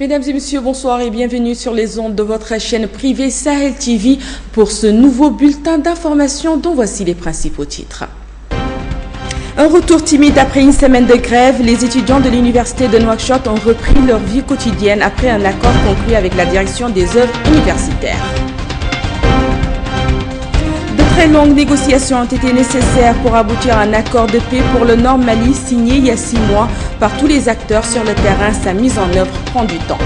Mesdames et messieurs, bonsoir et bienvenue sur les ondes de votre chaîne privée Sahel TV pour ce nouveau bulletin d'information dont voici les principaux titres. Un retour timide après une semaine de grève, les étudiants de l'université de Nouakchott ont repris leur vie quotidienne après un accord conclu avec la direction des œuvres universitaires. De très longues négociations ont été nécessaires pour aboutir à un accord de paix pour le Nord Mali signé il y a 6 mois par tous les acteurs sur le terrain. Sa mise en œuvre prend du temps.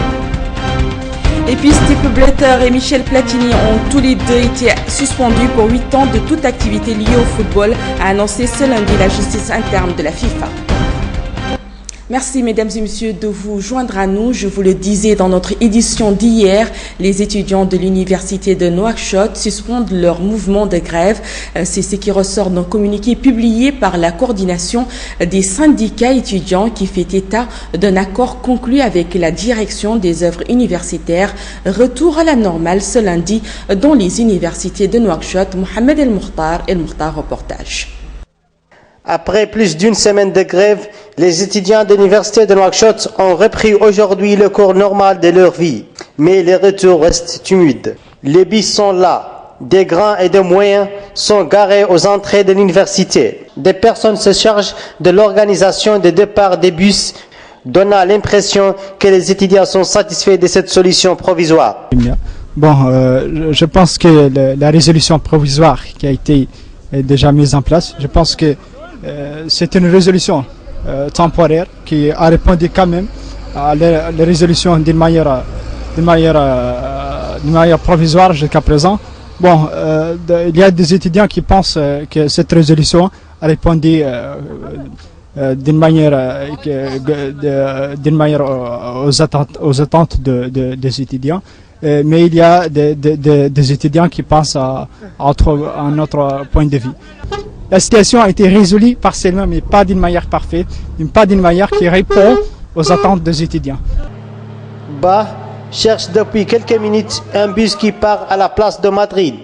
Et puis Steve Blatter et Michel Platini ont tous les deux été suspendus pour 8 ans de toute activité liée au football, a annoncé ce lundi la justice interne de la FIFA. Merci mesdames et messieurs de vous joindre à nous. Je vous le disais dans notre édition d'hier, les étudiants de l'université de Nouakchott suspendent leur mouvement de grève. C'est ce qui ressort d'un communiqué publié par la coordination des syndicats étudiants qui fait état d'un accord conclu avec la direction des œuvres universitaires. Retour à la normale ce lundi dans les universités de Nouakchott. Mohamed El Mokhtar reportage. Après plus d'une semaine de grève, les étudiants de l'université de Nouakchott ont repris aujourd'hui le cours normal de leur vie. Mais les retours restent timides. Les bus sont là. Des grands et des moyens sont garés aux entrées de l'université. Des personnes se chargent de l'organisation des départs des bus, donnant l'impression que les étudiants sont satisfaits de cette solution provisoire. Je pense que la résolution provisoire qui a été déjà mise en place, je pense que c'est une résolution temporaire qui a répondu quand même à la résolution d'une manière provisoire jusqu'à présent. Il y a des étudiants qui pensent que cette résolution a répondu d'une manière aux attentes des étudiants. Mais il y a des étudiants qui pensent à un autre point de vue. La situation a été résolue partiellement, mais pas d'une manière parfaite, pas d'une manière qui répond aux attentes des étudiants. Cherche depuis quelques minutes un bus qui part à la place de Madrid.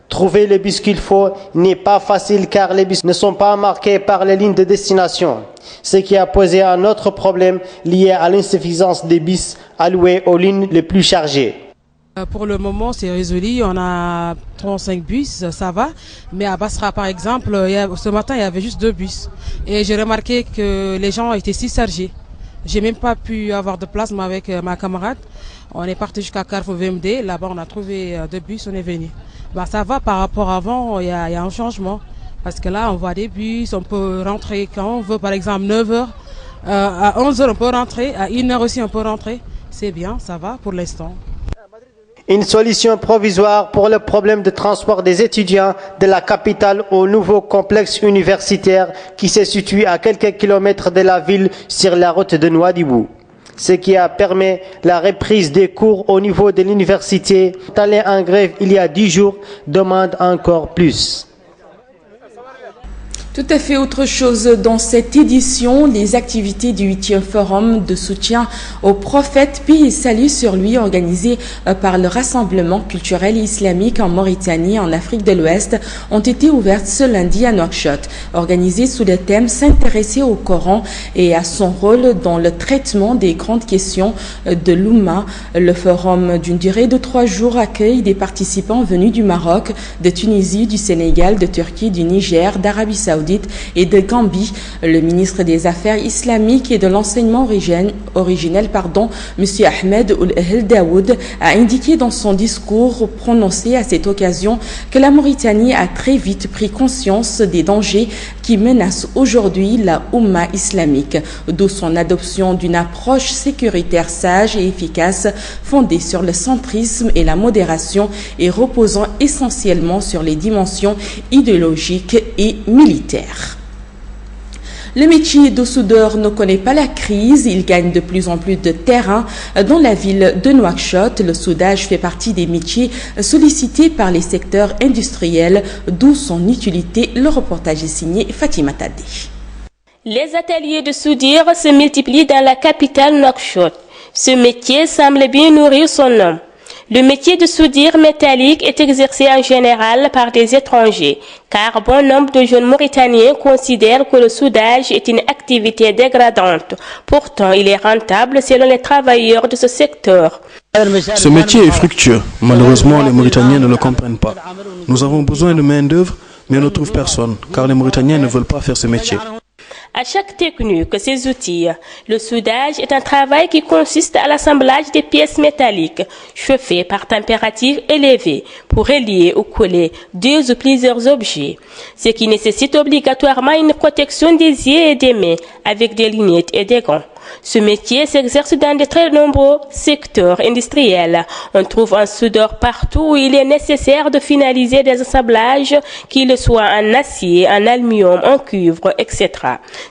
Trouver le bus qu'il faut n'est pas facile car les bus ne sont pas marqués par les lignes de destination, ce qui a posé un autre problème lié à l'insuffisance des bus alloués aux lignes les plus chargées. Pour le moment, c'est résolu. On a 35 bus, ça va. Mais à Basra, par exemple, ce matin, il y avait juste 2 bus. Et j'ai remarqué que les gens étaient si chargés. J'ai même pas pu avoir de place avec ma camarade. On est parti jusqu'à Carrefour VMD. Là-bas, on a trouvé 2 bus, on est venu. Ça va par rapport à avant, il y a un changement. Parce que là, on voit des bus, on peut rentrer quand on veut. Par exemple, 9h, à 11h, on peut rentrer. À 1h aussi, on peut rentrer. C'est bien, ça va pour l'instant. Une solution provisoire pour le problème de transport des étudiants de la capitale au nouveau complexe universitaire qui se situe à quelques kilomètres de la ville sur la route de Nouadhibou. Ce qui a permis la reprise des cours au niveau de l'université. Allé en grève il y a 10 jours demande encore plus. Tout à fait autre chose dans cette édition, les activités du 8e forum de soutien au prophète, paix et salut sur lui, organisé par le Rassemblement culturel et islamique en Mauritanie, en Afrique de l'Ouest, ont été ouvertes ce lundi à Nouakchott. Organisées sous le thème s'intéresser au Coran et à son rôle dans le traitement des grandes questions de l'Oumma, le forum d'une durée de 3 jours accueille des participants venus du Maroc, de Tunisie, du Sénégal, de Turquie, du Niger, d'Arabie Saoudite et de Gambie. Le ministre des Affaires islamiques et de l'enseignement originel, M. Ahmed Ould Daoud, a indiqué dans son discours prononcé à cette occasion que la Mauritanie a très vite pris conscience des dangers qui menacent aujourd'hui la Oumma islamique, d'où son adoption d'une approche sécuritaire sage et efficace, fondée sur le centrisme et la modération et reposant essentiellement sur les dimensions idéologiques et militaires. Le métier de soudeur ne connaît pas la crise, il gagne de plus en plus de terrain dans la ville de Nouakchott. Le soudage fait partie des métiers sollicités par les secteurs industriels, d'où son utilité. Le reportage est signé Fatima Tadi. Les ateliers de soudure se multiplient dans la capitale Nouakchott. Ce métier semble bien nourrir son homme. Le métier de soudure métallique est exercé en général par des étrangers, car bon nombre de jeunes Mauritaniens considèrent que le soudage est une activité dégradante. Pourtant, il est rentable selon les travailleurs de ce secteur. Ce métier est fructueux. Malheureusement, les Mauritaniens ne le comprennent pas. Nous avons besoin de main-d'œuvre, mais on ne trouve personne, car les Mauritaniens ne veulent pas faire ce métier. À chaque technique, ces outils, le soudage est un travail qui consiste à l'assemblage des pièces métalliques chauffées par température élevée pour relier ou coller deux ou plusieurs objets, ce qui nécessite obligatoirement une protection des yeux et des mains avec des lunettes et des gants. Ce métier s'exerce dans de très nombreux secteurs industriels. On trouve un soudeur partout où il est nécessaire de finaliser des assemblages, qu'ils soient en acier, en aluminium, en cuivre, etc.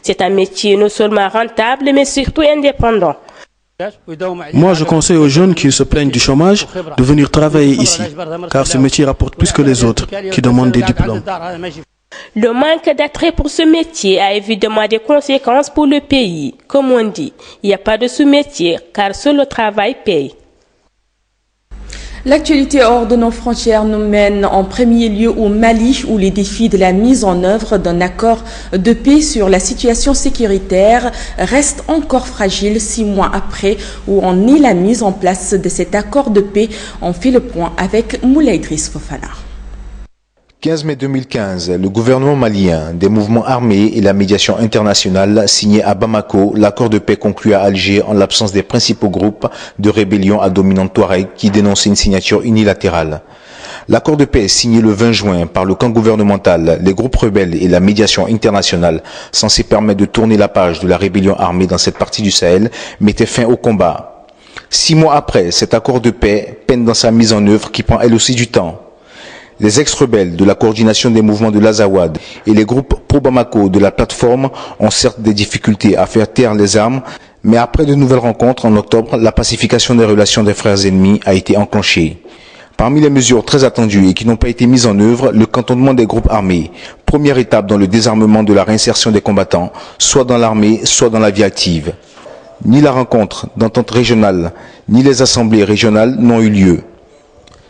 C'est un métier non seulement rentable, mais surtout indépendant. Moi, je conseille aux jeunes qui se plaignent du chômage de venir travailler ici, car ce métier rapporte plus que les autres qui demandent des diplômes. Le manque d'attrait pour ce métier a évidemment des conséquences pour le pays. Comme on dit, il n'y a pas de sous-métier, car seul le travail paye. L'actualité hors de nos frontières nous mène en premier lieu au Mali, où les défis de la mise en œuvre d'un accord de paix sur la situation sécuritaire restent encore fragiles 6 mois après où en est la mise en place de cet accord de paix. On fait le point avec Moulay Idriss Fofana. 15 mai 2015, le gouvernement malien, des mouvements armés et la médiation internationale signaient à Bamako l'accord de paix conclu à Alger en l'absence des principaux groupes de rébellion à dominante Touareg qui dénonçaient une signature unilatérale. L'accord de paix signé le 20 juin par le camp gouvernemental, les groupes rebelles et la médiation internationale censée permettre de tourner la page de la rébellion armée dans cette partie du Sahel mettait fin au combat. 6 mois après, cet accord de paix peine dans sa mise en œuvre qui prend elle aussi du temps. Les ex-rebelles de la coordination des mouvements de l'Azawad et les groupes pro-Bamako de la plateforme ont certes des difficultés à faire taire les armes, mais après de nouvelles rencontres en octobre, la pacification des relations des frères ennemis a été enclenchée. Parmi les mesures très attendues et qui n'ont pas été mises en œuvre, le cantonnement des groupes armés, première étape dans le désarmement de la réinsertion des combattants, soit dans l'armée, soit dans la vie active. Ni la rencontre d'entente régionale, ni les assemblées régionales n'ont eu lieu,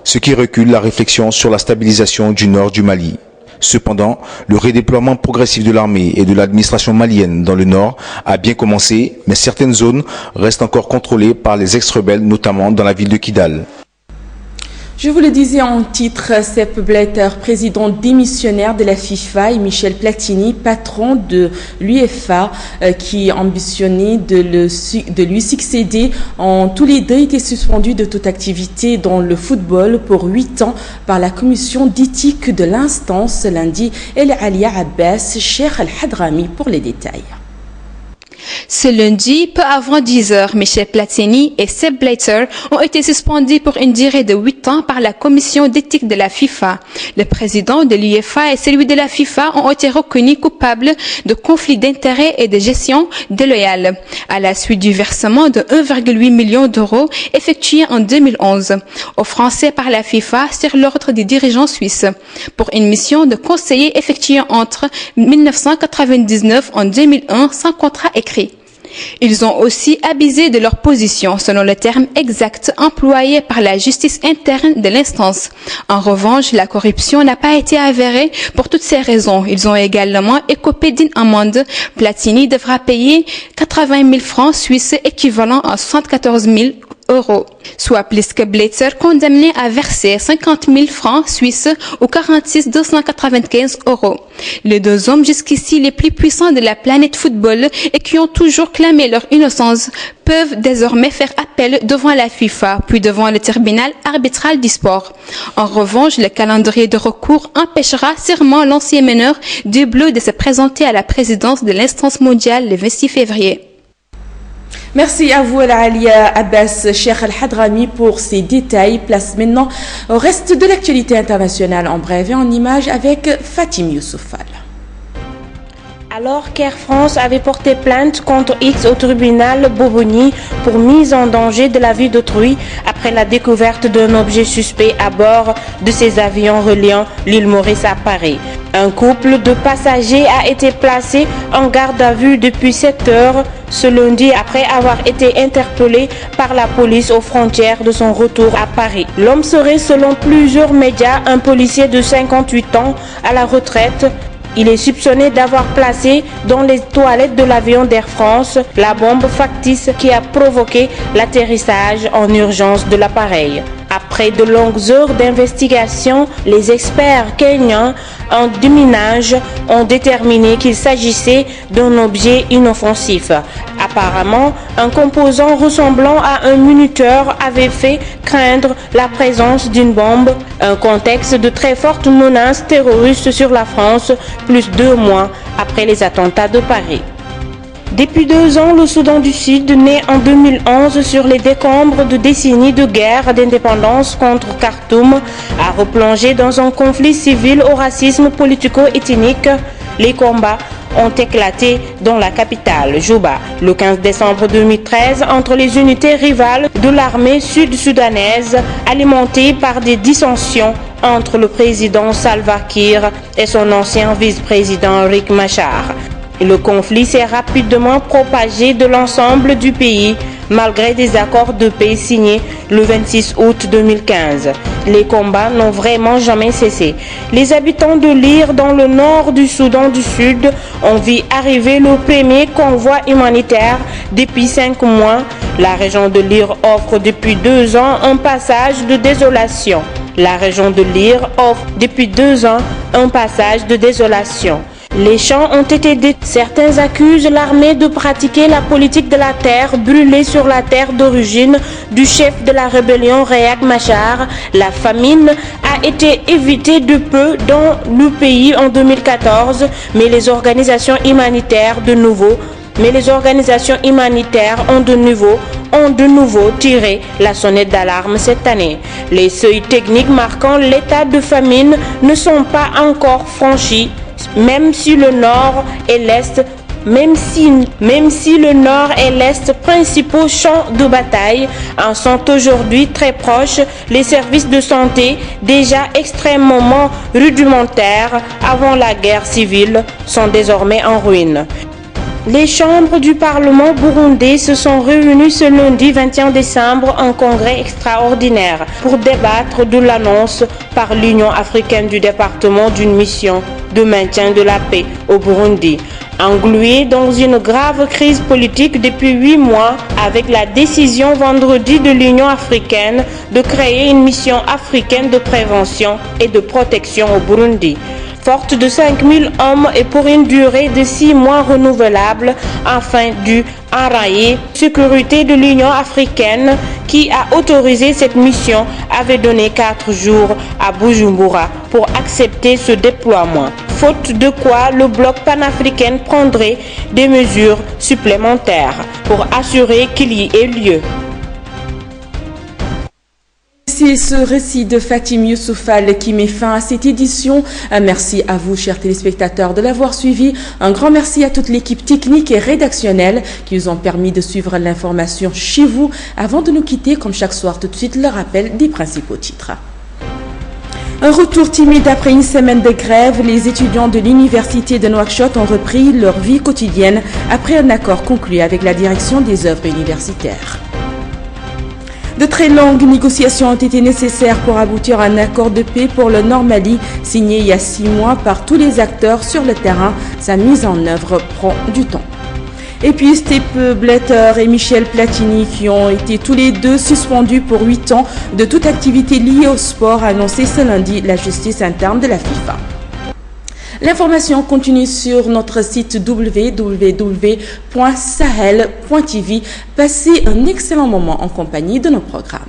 ce qui recule la réflexion sur la stabilisation du nord du Mali. Cependant, le redéploiement progressif de l'armée et de l'administration malienne dans le nord a bien commencé, mais certaines zones restent encore contrôlées par les ex-rebelles, notamment dans la ville de Kidal. Je vous le disais en titre, Sepp Blatter, président démissionnaire de la FIFA, et Michel Platini, patron de l'UEFA, qui ambitionnait de lui succéder, ont tous les deux été suspendus de toute activité dans le football pour 8 ans par la commission d'éthique de l'instance lundi. El Alia Abbas, Cheikh Al-Hadrami pour les détails. Ce lundi, peu avant 10 heures, Michel Platini et Sepp Blatter ont été suspendus pour une durée de 8 ans par la commission d'éthique de la FIFA. Le président de l'UEFA et celui de la FIFA ont été reconnus coupables de conflits d'intérêts et de gestion déloyale, à la suite du versement de 1,8 million d'euros effectué en 2011 aux Français par la FIFA sur l'ordre des dirigeants suisses, pour une mission de conseiller effectuée entre 1999 en 2001 sans contrat écrit. Ils ont aussi abusé de leur position, selon le terme exact employé par la justice interne de l'instance. En revanche, la corruption n'a pas été avérée pour toutes ces raisons. Ils ont également écopé d'une amende. Platini devra payer 80 000 francs suisses, équivalent à 74 000 euros, soit plus que Blatter, condamné à verser 50 000 francs suisses ou 46 295 euros. Les deux hommes jusqu'ici les plus puissants de la planète football et qui ont toujours clamé leur innocence peuvent désormais faire appel devant la FIFA, puis devant le tribunal arbitral du sport. En revanche, le calendrier de recours empêchera sûrement l'ancien meneur du Bleu de se présenter à la présidence de l'instance mondiale le 26 février. Merci à vous, Alia Abbas, Cheikh Al-Hadrami, pour ces détails. Place maintenant au reste de l'actualité internationale en bref et en images avec Fatim Youssoufal. Alors qu'Air France avait porté plainte contre X au tribunal Bobigny pour mise en danger de la vie d'autrui après la découverte d'un objet suspect à bord de ses avions reliant l'île Maurice à Paris. Un couple de passagers a été placé en garde à vue depuis 7 heures ce lundi après avoir été interpellé par la police aux frontières de son retour à Paris. L'homme serait, selon plusieurs médias, un policier de 58 ans à la retraite. Il est soupçonné d'avoir placé dans les toilettes de l'avion d'Air France la bombe factice qui a provoqué l'atterrissage en urgence de l'appareil. Après de longues heures d'investigation, les experts kenyans en déminage ont déterminé qu'il s'agissait d'un objet inoffensif. Apparemment, un composant ressemblant à un minuteur avait fait craindre la présence d'une bombe, un contexte de très forte menace terroriste sur la France, plus 2 mois après les attentats de Paris. Depuis 2 ans, le Soudan du Sud, né en 2011 sur les décombres de décennies de guerre d'indépendance contre Khartoum, a replongé dans un conflit civil au racisme politico-ethnique. Les combats ont éclaté dans la capitale, Juba, le 15 décembre 2013 entre les unités rivales de l'armée sud-soudanaise, alimentées par des dissensions entre le président Salva Kiir et son ancien vice-président Riek Machar. Le conflit s'est rapidement propagé de l'ensemble du pays, malgré des accords de paix signés le 26 août 2015. Les combats n'ont vraiment jamais cessé. Les habitants de Lire, dans le nord du Soudan du Sud, ont vu arriver le premier convoi humanitaire depuis 5 mois. La région de Lire offre depuis 2 ans un passage de désolation. La région de Lire offre depuis 2 ans un passage de désolation. Les champs ont été détruits. Certains accusent l'armée de pratiquer la politique de la terre brûlée sur la terre d'origine du chef de la rébellion Riek Machar. La famine a été évitée de peu dans le pays en 2014, mais les organisations humanitaires ont de nouveau tiré la sonnette d'alarme cette année. Les seuils techniques marquant l'état de famine ne sont pas encore franchis. Même si le nord et l'est, principaux champs de bataille, en sont aujourd'hui très proches, les services de santé, déjà extrêmement rudimentaires avant la guerre civile, sont désormais en ruine. Les chambres du Parlement burundais se sont réunies ce lundi 21 décembre en congrès extraordinaire pour débattre de l'annonce par l'Union africaine du département d'une mission de maintien de la paix au Burundi. Englué dans une grave crise politique depuis 8 mois, avec la décision vendredi de l'Union africaine de créer une mission africaine de prévention et de protection au Burundi. Forte de 5000 hommes et pour une durée de 6 mois renouvelable, afin d'enrayer la sécurité de l'Union africaine qui a autorisé cette mission, avait donné 4 jours à Bujumbura pour accepter ce déploiement. Faute de quoi, le bloc panafricain prendrait des mesures supplémentaires pour assurer qu'il y ait lieu. C'est ce récit de Fatim Youssoufal qui met fin à cette édition. Merci à vous, chers téléspectateurs, de l'avoir suivi. Un grand merci à toute l'équipe technique et rédactionnelle qui nous ont permis de suivre l'information chez vous. Avant de nous quitter, comme chaque soir, tout de suite, le rappel des principaux titres. Un retour timide après une semaine de grève, les étudiants de l'université de Nouakchott ont repris leur vie quotidienne après un accord conclu avec la direction des œuvres universitaires. De très longues négociations ont été nécessaires pour aboutir à un accord de paix pour le Nord Mali, signé il y a 6 mois par tous les acteurs sur le terrain. Sa mise en œuvre prend du temps. Et puis Sepp Blatter et Michel Platini, qui ont été tous les deux suspendus pour 8 ans de toute activité liée au sport, a annoncé ce lundi la justice interne de la FIFA. L'information continue sur notre site www.sahel.tv. Passez un excellent moment en compagnie de nos programmes.